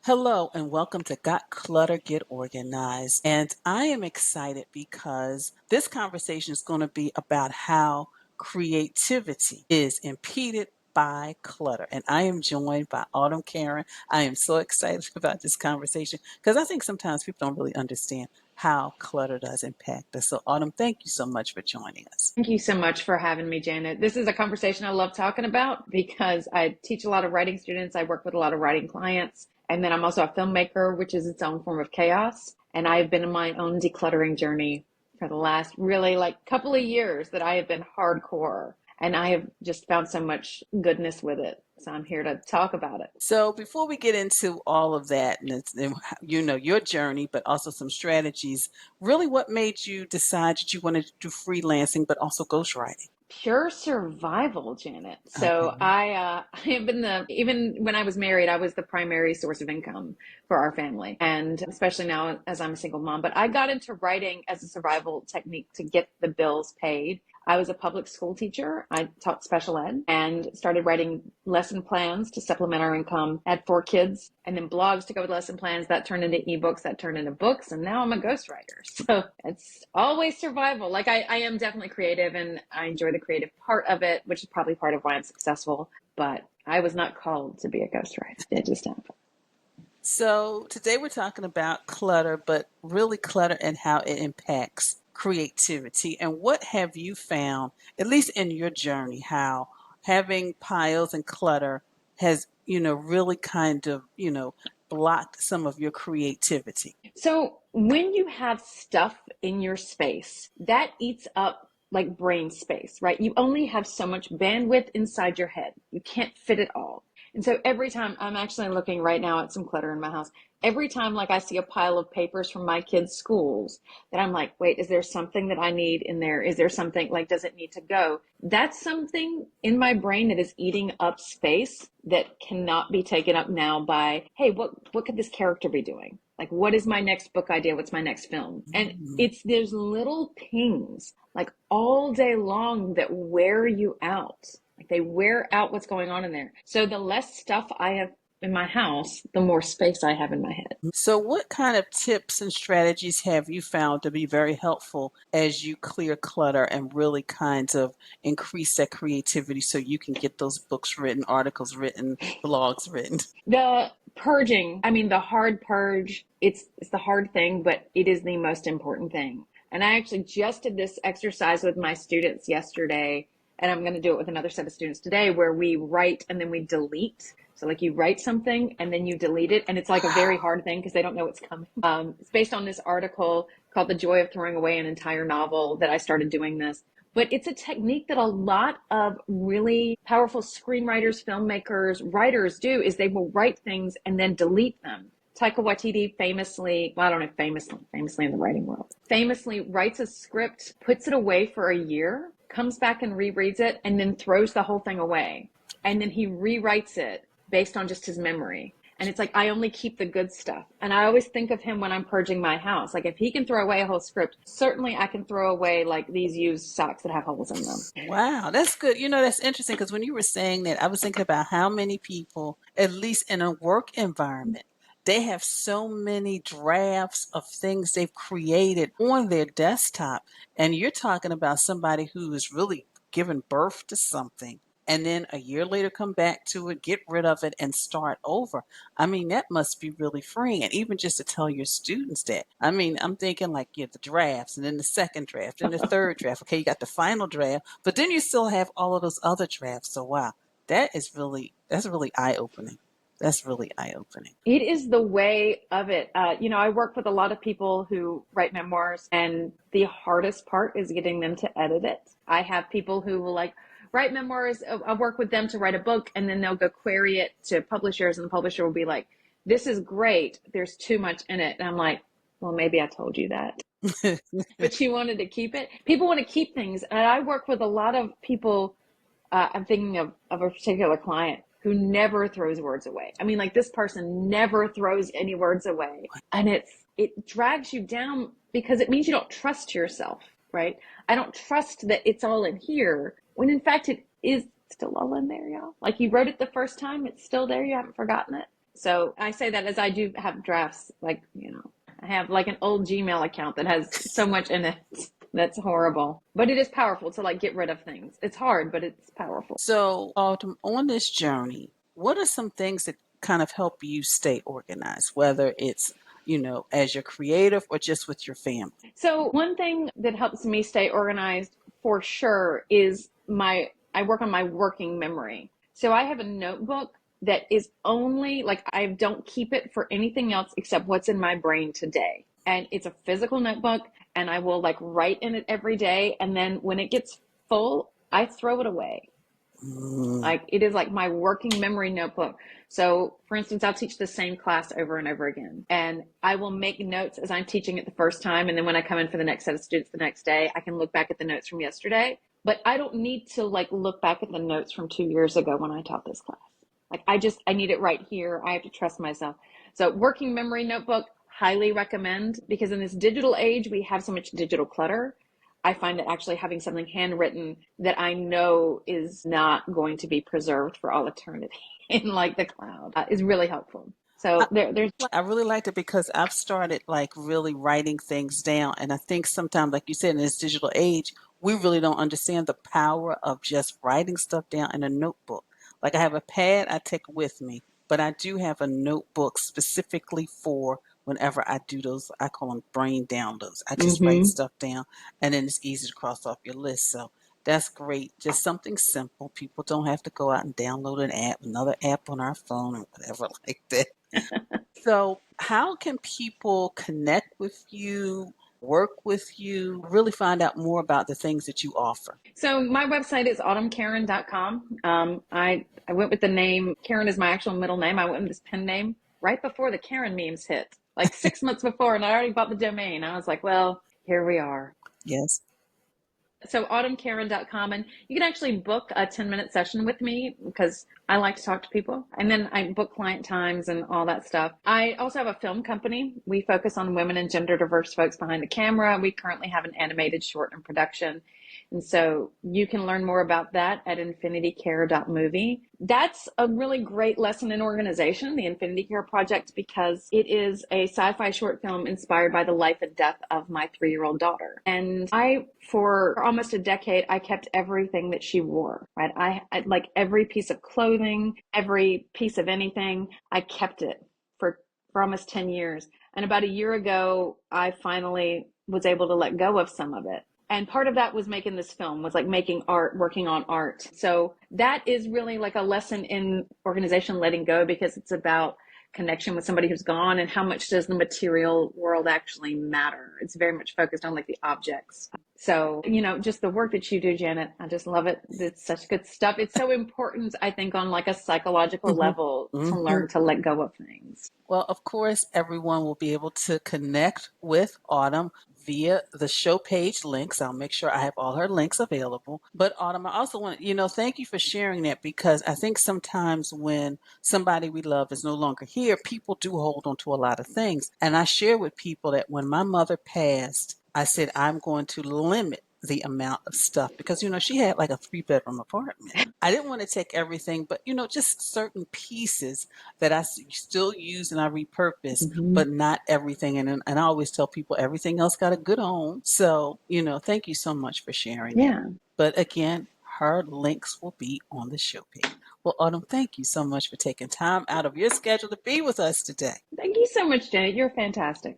Hello and welcome to Got Clutter, Get Organized. And I am excited because this conversation is going to be about how creativity is impeded by clutter. And I am joined by Autumn Karen. I am so excited about this conversation because I think sometimes people don't really understand how clutter does impact us. So, Autumn, thank you so much for joining us. Thank you so much for having me, Janet. This is a conversation I love talking about because I teach a lot of writing students. I work with a lot of writing clients. And then I'm also a filmmaker, which is its own form of chaos. And I have been in my own decluttering journey for the last really couple of years that I have been hardcore. And I have just found so much goodness with it. So I'm here to talk about it. So before we get into all of that and your journey, but also some strategies, really what made you decide that you wanted to do freelancing, but also ghostwriting? Pure survival, Janet. So Okay. I have been even when I was married, I was the primary source of income for our family. And especially now as I'm a single mom, but I got into writing as a survival technique to get the bills paid. I was a public school teacher. I taught special ed and started writing lesson plans to supplement our income. I had 4 kids and then blogs to go with lesson plans that turned into ebooks, that turned into books. And now I'm a ghostwriter. So it's always survival. I am definitely creative and I enjoy the creative part of it, which is probably part of why I'm successful. But I was not called to be a ghostwriter. It just happened. So today we're talking about clutter, but really clutter and how it impacts creativity. And what have you found, at least in your journey, how having piles and clutter has, really kind of, blocked some of your creativity? So when you have stuff in your space, that eats up like brain space, right? You only have so much bandwidth inside your head. You can't fit it all. And so every time I'm actually looking right now at some clutter in my house, every time I see a pile of papers from my kids' schools that I'm like, wait, is there something that I need in there? Is there something does it need to go? That's something in my brain that is eating up space that cannot be taken up now by, hey, what could this character be doing? What is my next book idea? What's my next film? And there's little pings all day long that wear you out. They wear out what's going on in there. So the less stuff I have in my house, the more space I have in my head. So, what kind of tips and strategies have you found to be very helpful as you clear clutter and really kind of increase that creativity so you can get those books written, articles written, blogs written? The purging, I mean, the hard purge, it's the hard thing, but it is the most important thing. And I actually just did this exercise with my students yesterday, and I'm going to do it with another set of students today, where we write and then we delete. So you write something and then you delete it. And it's a very hard thing because they don't know what's coming. It's based on this article called The Joy of Throwing Away an Entire Novel that I started doing this. But it's a technique that a lot of really powerful screenwriters, filmmakers, writers do, is they will write things and then delete them. Taika Waititi famously, well, I don't know, famously in the writing world, famously writes a script, puts it away for a year, comes back and rereads it, and then throws the whole thing away. And then he rewrites it based on just his memory. And it's I only keep the good stuff. And I always think of him when I'm purging my house. If he can throw away a whole script, certainly I can throw away these used socks that have holes in them. Wow, that's good. That's interesting because when you were saying that, I was thinking about how many people, at least in a work environment, they have so many drafts of things they've created on their desktop. And you're talking about somebody who is really giving birth to something and then a year later come back to it, get rid of it, and start over. I mean, that must be really freeing. And even just to tell your students that. I mean, I'm thinking the drafts and then the second draft and the third draft. Okay, you got the final draft, but then you still have all of those other drafts. So wow, that's really eye opening. That's really eye opening. It is the way of it. I work with a lot of people who write memoirs, and the hardest part is getting them to edit it. I have people who will write memoirs. I work with them to write a book, and then they'll go query it to publishers, and the publisher will be like, this is great. There's too much in it. And I'm like, well, maybe I told you that. But you wanted to keep it. People want to keep things. And I work with a lot of people. I'm thinking of a particular client who never throws words away. I mean, this person never throws any words away. And it drags you down because it means you don't trust yourself, right? I don't trust that it's all in here, when in fact it is still all in there, y'all. You wrote it the first time, it's still there, you haven't forgotten it. So I say that as I do have drafts, like, I have like an old Gmail account that has so much in it. That's horrible. But it is powerful to like get rid of things. It's hard, but it's powerful. So, Autumn, on this journey, what are some things that kind of help you stay organized, whether it's, as your creative or just with your family? So one thing that helps me stay organized for sure is I work on my working memory. So I have a notebook that is only like, I don't keep it for anything else except what's in my brain today. And it's a physical notebook, and I will like write in it every day. And then when it gets full, I throw it away. Mm, Like, it is like my working memory notebook. So for instance, I'll teach the same class over and over again, and I will make notes as I'm teaching it the first time. And then when I come in for the next set of students the next day, I can look back at the notes from yesterday, but I don't need to like look back at the notes from 2 years ago when I taught this class. Like, I need it right here. I have to trust myself. So working memory notebook, highly recommend, because in this digital age, we have so much digital clutter. I find that actually having something handwritten that I know is not going to be preserved for all eternity in like the cloud is really helpful. So there's I really liked it because I've started like really writing things down. And I think sometimes, like you said, in this digital age, we really don't understand the power of just writing stuff down in a notebook. Like I have a pad I take with me, but I do have a notebook specifically for whenever I do those, I call them brain downloads. I just write mm-hmm. stuff down and then it's easy to cross off your list. So that's great. Just something simple. People don't have to go out and download an app, another app on our phone or whatever like that. So, how can people connect with you, work with you, really find out more about the things that you offer? So my website is autumnkaren.com. I went with the name Karen is my actual middle name. I went with this pen name right before the Karen memes hit, like 6 months before, and I already bought the domain. I was like, well, here we are. Yes. So autumnkaren.com, and you can actually book a 10-minute session with me because I like to talk to people, and then I book client times and all that stuff. I also have a film company. We focus on women and gender diverse folks behind the camera. We currently have an animated short in production, and so you can learn more about that at infinitycare.movie. That's a really great lesson in organization, the Infinity Care Project, because it is a sci-fi short film inspired by the life and death of my 3-year-old daughter. And for almost a decade, I kept everything that she wore, right? I like every piece of clothing, every piece of anything, I kept it for almost 10 years. And about a year ago, I finally was able to let go of some of it. And part of that was making this film, was like making art, working on art. So that is really like a lesson in organization, letting go, because it's about connection with somebody who's gone, and how much does the material world actually matter. It's very much focused on like the objects. So, just the work that you do, Janet, I just love it. It's such good stuff. It's so important, I think, on like a psychological Hmm. level to Hmm. learn to let go of things. Well, of course, everyone will be able to connect with Autumn via the show page links. I'll make sure I have all her links available. But Autumn, I also want thank you for sharing that, because I think sometimes when somebody we love is no longer here, people do hold on to a lot of things. And I share with people that when my mother passed, I said, I'm going to limit the amount of stuff because, she had like a 3-bedroom apartment. I didn't want to take everything, but, just certain pieces that still use and I repurpose, Mm-hmm. but not everything. And I always tell people everything else got a good home. So, thank you so much for sharing that. Yeah. But again, her links will be on the show page. Well, Autumn, thank you so much for taking time out of your schedule to be with us today. Thank you so much, Janet. You're fantastic.